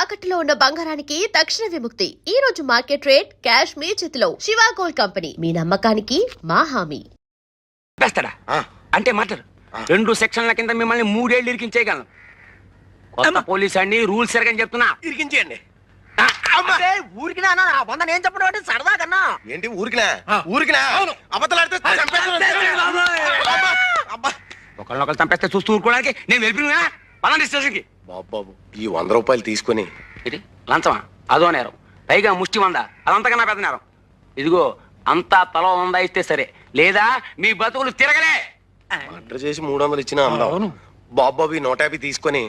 తాకట్టులో ఉన్న బంగారానికి తక్షణ విముక్తి. ఈ రోజు మార్కెట్ రేట్ క్యాష్ మీ చేతిలో. శివ గోల్డ్ కంపెనీ, మీ నమ్మకానికి మా హామీ. అంటే మాట్లాడు. 2 సెక్షన్ల కింద మిమ్మల్ని 3 ఏళ్ళు ఇరికించేయగలను. కొత్త పోలీస్ అండి, రూల్స్ ఎరగని చెప్తున్నా. ఇరికించేయండి. ఊరికినా వంద నేను చెప్పడం అంటే సరదా కన్నా ఏంటి ఊరికినా ఊరికినా అబద్ధాలాడితే ఒకళ్ళొకళ్ళు చంపేస్తే చూస్తూ ఊరుకోవడానికి నేను వెళ్ళిపోయినా పలాంటి స్టేషన్కి. బాబు ఈ 100 రూపాయలు తీసుకొని ఇది లంచమా? అదో నేరం, పైగా ముష్టి 100. అదంతకన్నా పెద్ద నేరం. ఇదిగో అంతా తల 100 ఇస్తే సరే, లేదా మీ బతుకులు తిరగలే. మర్డర్ చేసి 300 ఇచ్చినా అందం. బాబు ఈ 150 తీసుకొని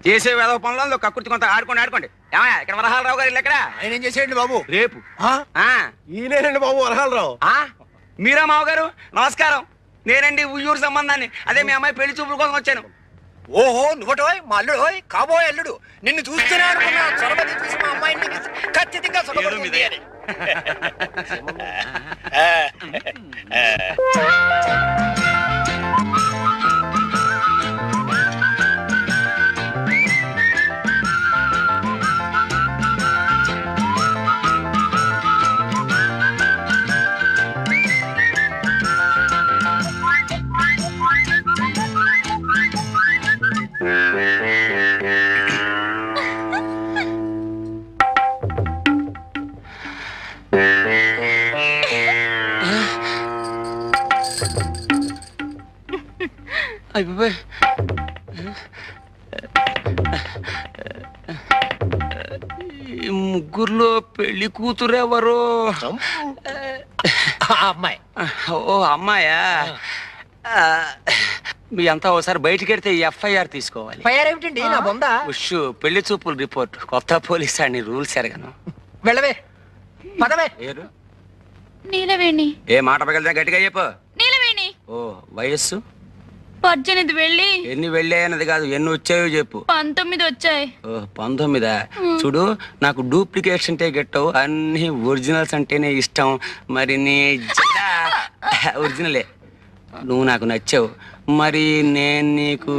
చేసే వేద పనులలో కక్కుర్తి కొంత ఆడుకోండి. ఏమయ్యా, ఇక్కడ వరహాలరావు గారు ఇల్లు ఎక్కడ? ఆయన ఏం చేసేయండి బాబు? రేపు. ఈయనేనండి బాబు వరహాలరావు. మీరా మావగారు? నమస్కారం. నేనండి ఉయ్యూరు సంబంధాన్ని. అదే మీ అమ్మాయి పెళ్లి చూపుల కోసం వచ్చాను. ఓహో నువ్వటోయ్ మా అల్లుడు కాబోయే అల్లుడు. నిన్ను చూస్తూనే అనుకున్నా చొరబడి చూసి మా అమ్మాయిని ఖచ్చితంగా సుఖపడుతుంది అని. ఈ ముగ్గురులో పెళ్లి కూతురెవరు? అమ్మాయి. ఓ అమ్మాయా? మీ అంతా ఒకసారి బయటికి వెళ్తే FIR తీసుకోవాలి. ఫైర్ ఏమిటండి నా బొందా? ఉష్, పెళ్లి చూపుల రిపోర్ట్. కొత్త పోలీస్ అని రూల్స్ ఎరగను. వెళ్ళవే పదవే. ఏరు నీలవేణి. ఏ మాట పగలితే గట్టిగా చెప్పు. నీలవేణి. ఓ వయస్సు 18 వెళ్ళి ఎన్ని వెళ్ళాయన్నది కాదు, ఎన్ని వచ్చాయో చెప్పు. 19 వచ్చాయి. ఓ 19. చూడు, నాకు డూప్లికేట్స్ అంటే గెట్టవు, అన్ని ఒరిజినల్స్ అంటేనే ఇష్టం. మరి నీ ఒరిజినలే. నువ్వు నాకు నచ్చావు, మరి నేను నీకు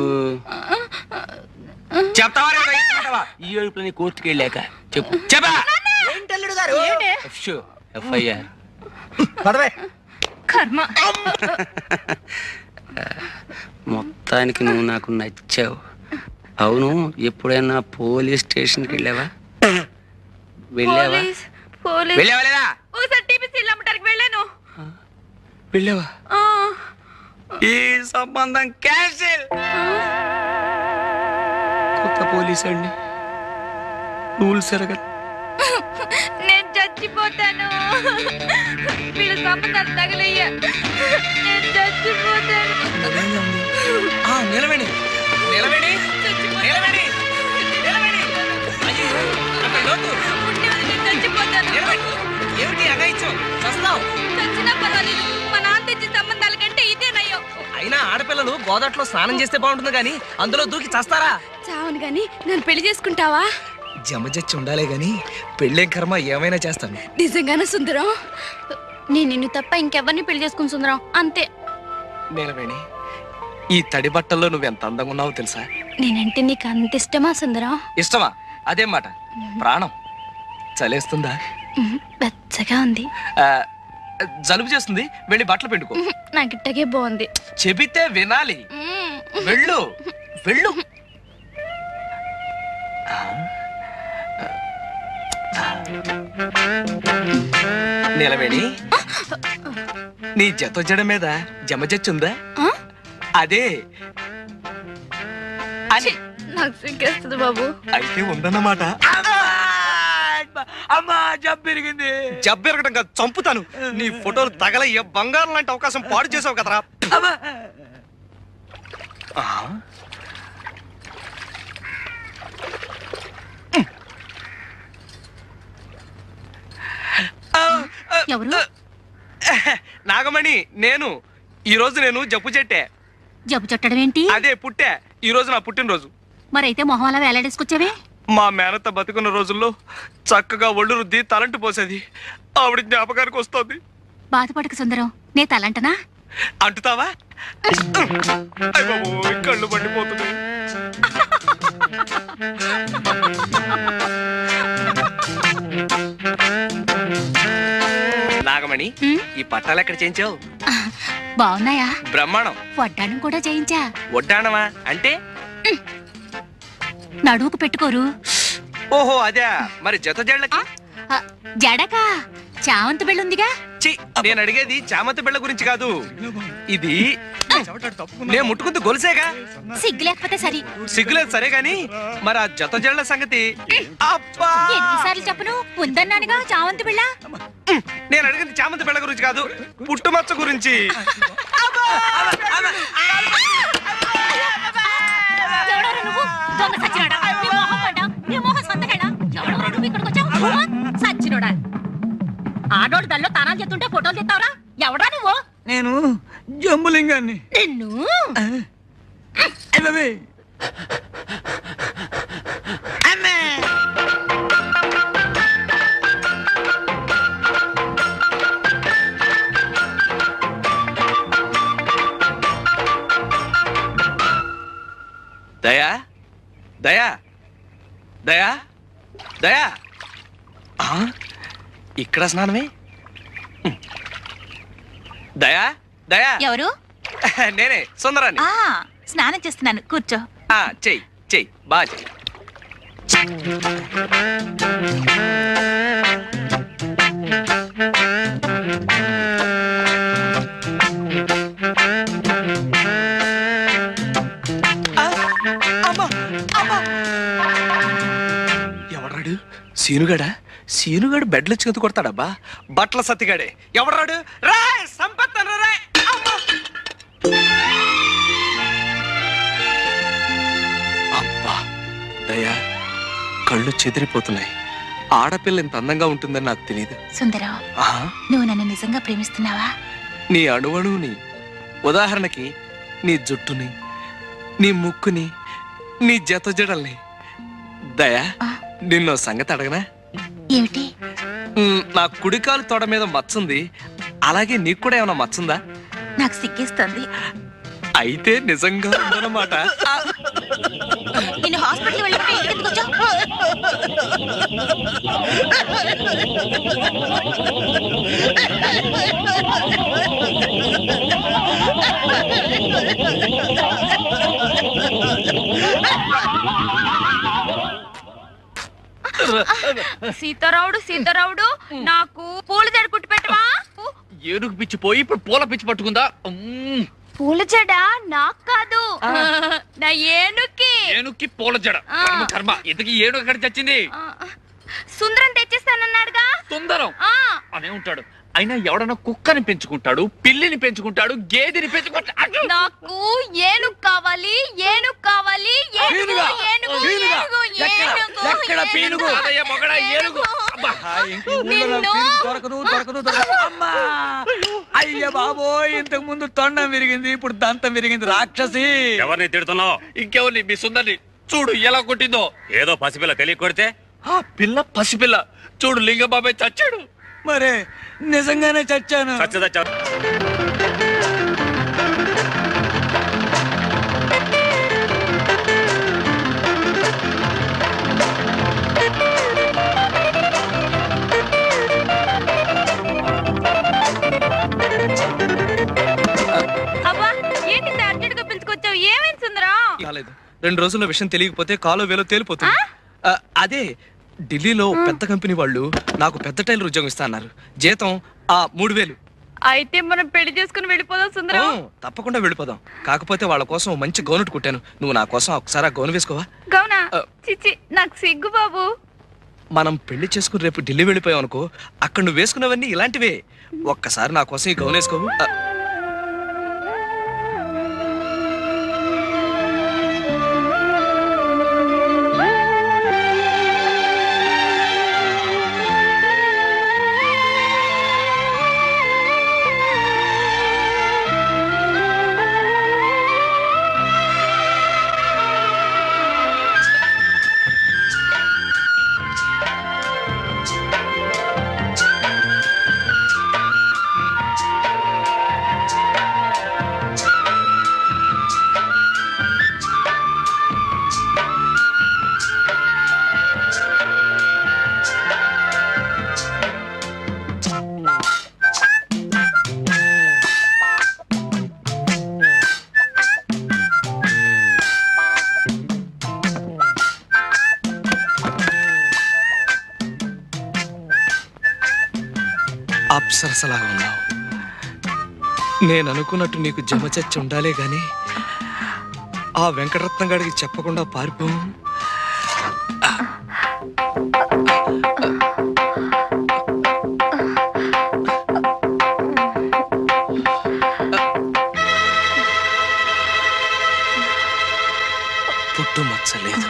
చెప్తావా? ఈ ఏడుపులో నీ కోర్టుకి వెళ్ళాక చెప్పు. చెప్పా ఏంటల్లుడు గారు? FIR. పదవే. కర్మ. మొత్తానికి నువ్వు నాకు నచ్చావు. అవును, ఎప్పుడైనా పోలీస్ స్టేషన్కి వెళ్ళావా? వెళ్ళావా? వెళ్ళావా లేదా? ఒకసారి టీపీసీ అమ్మటానికి వెళ్ళాను. వెళ్ళావా? ఈ సంబంధం క్యాన్సిల్. కొత్త పోలీస్ అండి, రూల్స్ ఎరగదు. నేను చచ్చిపోతాను. వీళ్ళ సంబంధాలు తగలయ్యా. నేను చచ్చిపోతాను. నిలవేణి నిలవేణి నిలవేణి నిలవేణి. చచ్చిపోతాను. ఏమిటి అగాయిచ్చం? చస్తావు. చచ్చినా పర్వాలేదు, మా నాన్న తెచ్చిన సంబంధాల కంటే ఇదే నయ్యో. అయినా ఆడపిల్లలు గోదాట్లో స్నానం చేస్తే బాగుంటుంది కానీ అందులో దూకి చస్తారా? చావును గాని నన్ను పెళ్లి చేసుకుంటావా? జమజచ్చి ఉండాలే గాని పెళ్ళేం కర్మ ఏమైనా చేస్తాను. నిజంగానే సుందరం? నేను నిన్ను తప్ప ఇంకెవరిని పెళ్లి చేసుకుని సుందరం, అంతే. నీలవేణి, ఈ తడి బట్టల్లో నువ్వెంత అందంగా ఉన్నావో తెలుసా? నేనంటే నీకు అంత ఇష్టమా సుందరం? ఇష్టమా? అదేం మాట. ప్రాణం. చలేస్తుందా? వెచ్చగా ఉంది. జలుబు చేస్తుంది, వెళ్ళి బట్టలు పిండుకో. నాకు ఇట్టగే బాగుంది. చెబితే వినాలి. వెళ్ళు వెళ్ళు. నిలవేణి, నీ జడ మీద జమజచ్చుందా? అదే అని. నాకు సిగ్గేస్తుంది బాబు. అయితే ఉందన్నమాట. అమ్మా, జబ్బిరిగింది. జబ్బెరగడం కాదు, చంపుతాను. నీ ఫోటోలు తగలయ్య. బంగారం లాంటి అవకాశం పాడు చేసావు కదరా. ఎవరు? నాగమణి, నేను. ఈ రోజు నేను జబ్బు చెట్టే. జబ్బు చుట్టడం ఏంటి? అదే పుట్టే. ఈ రోజు నా పుట్టినరోజు. మరైతే మొహం అలా వేలాడేసుకొచ్చావే? మా మేనత్త బతుకున్న రోజుల్లో చక్కగా ఒళ్ళు రుద్ది తలంటు పోసేది. ఆవిడ జ్ఞాపకానికి వస్తుంది. బాధపడక సుందరం, నే తలంటనా? అంటుతావా? కళ్ళు మండిపోతుంది. ఈ పట్టాలు ఎక్కడ చేయించావు? బాగున్నాయా? బ్రహ్మాండం. వడ్డానం కూడా చేయించా. వడ్డాణమా అంటే? నడువుకు పెట్టుకోరు. ఓహో అదే. మరి జత జళ్ళకి? జడకా చావంతి బిళ్ళుందిగా. చి, నేను అడిగేది చామంతి బిళ్ళ గురించి కాదు. ఇది నేను ముట్టుకుంది గొలుసేగా. సిగ్గు లేకపోతే సరి. సిగ్గులేదు సరే గాని మరి ఆ జత జళ్ళ సంగతి? అబ్బా, ఎన్నిసార్లు చెప్పను ఉందన్నానుగా చావంతి బిళ్ళ. నేను అడిగింది చామంతి బిళ్ళ గురించి కాదు, పుట్టుమచ్చ గురించి. ఎవడోరా నువ్వు? దొంగ సచ్చినోడా. నీ మొహం పడ్డా, నీ మొహం సంతకెళ్ళా. ఎవడోరా నువ్వు ఇక్కడికి వచ్చావు? సచ్చినోడా. ఆడోళ్ళు దల్లో తానాలు చేస్తుంటే ఫోటోలు తెస్తావరా? ఎవడా నువ్వు? నేను జంబులింగాన్ని. నిన్ను దయా దయా దయా దయా, ఇక్కడ స్నానమే? దయా దయా. ఎవరు? నేనే సుందరాన్ని. స్నానం చేస్తున్నాను, కూర్చో. చెయ్యి చెయ్యి బాగా చెయ్యి. ఎవడాడు? సీనుగాడా? సీనుగాడు బెడ్లు చెందు కొడతాడబ్బా. బట్టల సత్తిగాడే. ఎవడాడు? రా సంపత్తను రా. అబ్బా దయా, కళ్ళు చెదిరిపోతున్నాయి. ఆడపిల్ల ఇంత అందంగా ఉంటుందని నాకు తెలియదు. సుందరం, నువ్వు నన్ను నిజంగా ప్రేమిస్తున్నావా? నీ అణువణువుని, ఉదాహరణకి నీ జుట్టుని, నీ ముక్కుని, నీ జత జడల్ని. దయా, నిన్నో సంగతి అడగనా? ఏమిటి? నా కుడికాలు తొడ మీద మచ్చుంది, అలాగే నీకు కూడా ఏమైనా మచ్చుందా? నాకు సిగ్గేస్తుంది. అయితే నిజంగా ఉందన్నమాట. నిన్ను హాస్పిటల్ వెళ్ళిపోయి ఎందుకు వచ్చావు? సీతారావుడు సీతారావుడు, నాకు పూల జడ కుట్టి పెట్టవా? ఏనుగు పిచ్చి పోయి ఇప్పుడు పూల పిచ్చి పట్టుకుందా? పూల జడ నాకు కాదు, నా ఏనుక్కి. ఏనుక్కి పూల జడ. కర్మ, ఇంతకీ ఏనుగు ఎక్కడ చచ్చింది? సుందరం తెచ్చిస్తానన్నాడుగా. సుందరం అనే ఉంటాడు. అయినా ఎవడన్నా కుక్కని పెంచుకుంటాడు, పిల్లిని పెంచుకుంటాడు, గేదెని పెంచుకుంటాడు. నాకు ఏనుగు కావాలి, ఏనుగు కావాలి, ఏనుగు, ఏనుగు, ఏనుగు, ఏనుగు, ఎక్కడ పీనుగు? అదయ్య మొగడా ఏనుగు. అబ్బా, నిన్ను అయ్య బాబోయ్, ఇంతకు ముందు తొండం విరిగింది, ఇప్పుడు దంతం విరిగింది. రాక్షసి. ఎవరిని తిడుతున్నావు? ఇంకెవరిని? మీ సుందరిని. చూడు ఎలా కొట్టిందో. ఏదో పసిపిల్ల తెలియ కొడితే ఆ పిల్ల పసిపిల్ల. చూడు లింగబాబాయ్ చచ్చాడు. మరే నిజంగానే చచ్చాను. చచ్చదచ్చ. అబ్బా, ఏంటి అర్జెంట్ గా పిలుచుకొచ్చావు? ఏమైంది సుందరం? కాలేదు. 2 రోజుల్లో విషయం తెలియకపోతే కాలో వేలో తేలిపోతుంది. అదే ఢిల్లీలో పెద్ద కంపెనీ వాళ్ళు నాకు పెద్ద టైలర్ ఉద్యోగం ఇస్తా అన్నారు. జీతం 3000. అయితే మనం పెళ్లి చేసుకుని వెళ్ళిపోదాం సుందరం. తప్పకుండా వెళ్ళిపోదాం. కాకపోతే వాళ్ళ కోసం మంచి గౌను కుట్టాను. నువ్వు నా కోసం ఒకసారి ఆ గౌను వేసుకోవా? గౌనా? చిచ్చి, నాకు సిగ్గు బాబు. మనం పెళ్లి చేసుకుని రేపు ఢిల్లీ వెళ్ళిపోయాం అనుకో, అక్కడ నువ్వు వేసుకున్నవన్నీ ఇలాంటివే. ఒక్కసారి నా కోసం ఈ గౌను వేసుకోవు? అప్సరసలాగా ఉన్నావు. నేను అనుకున్నట్టు నీకు జమచచ్చి ఉండాలే గాని ఆ వెంకటరత్నం గారికి చెప్పకుండా పారిపో. పుట్టు మచ్చలేదు.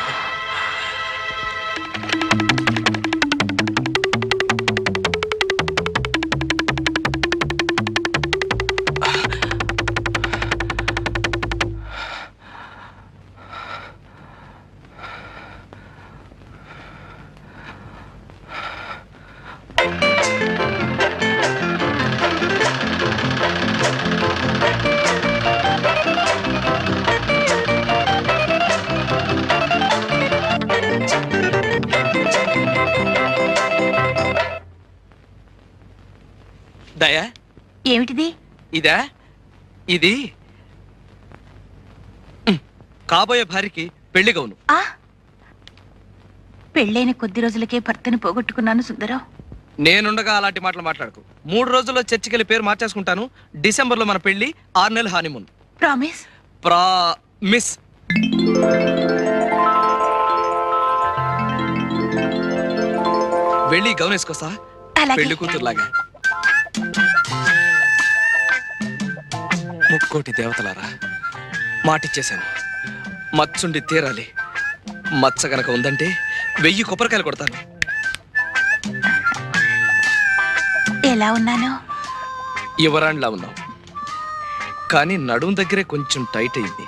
దయా, ఏమిటిది? ఇదా? ఇది కాబోయే భార్యకి పెళ్లి గౌను. ఆ పెళ్ళైన కొద్ది రోజులకే భర్తని పోగొట్టుకున్నాను సుందరం. నేనుండగా అలాంటి మాటలు మాట్లాడకు. 3 రోజుల్లో చర్చికి వెళ్ళి పేరు మార్చేసుకుంటాను. డిసెంబర్లో మన పెళ్లి, 6 నెలలు హానిమూన్. ప్రామిస్? ప్రామిస్. వెళ్ళి గౌన్ వేసుకొస్తా, అలాగే. పెళ్లి కూతురులాగా. ముక్కోటి దేవతలారా, మాటిచ్చేశాను. మచ్చుండి తీరాలి. మచ్చ గనక ఉందంటే 1000 కొబ్బరికాయలు కొడతాను. ఎలా ఉన్నాను? యువరాణిలా ఉన్నావు, కానీ నడుం దగ్గరే కొంచెం టైట్ అయింది.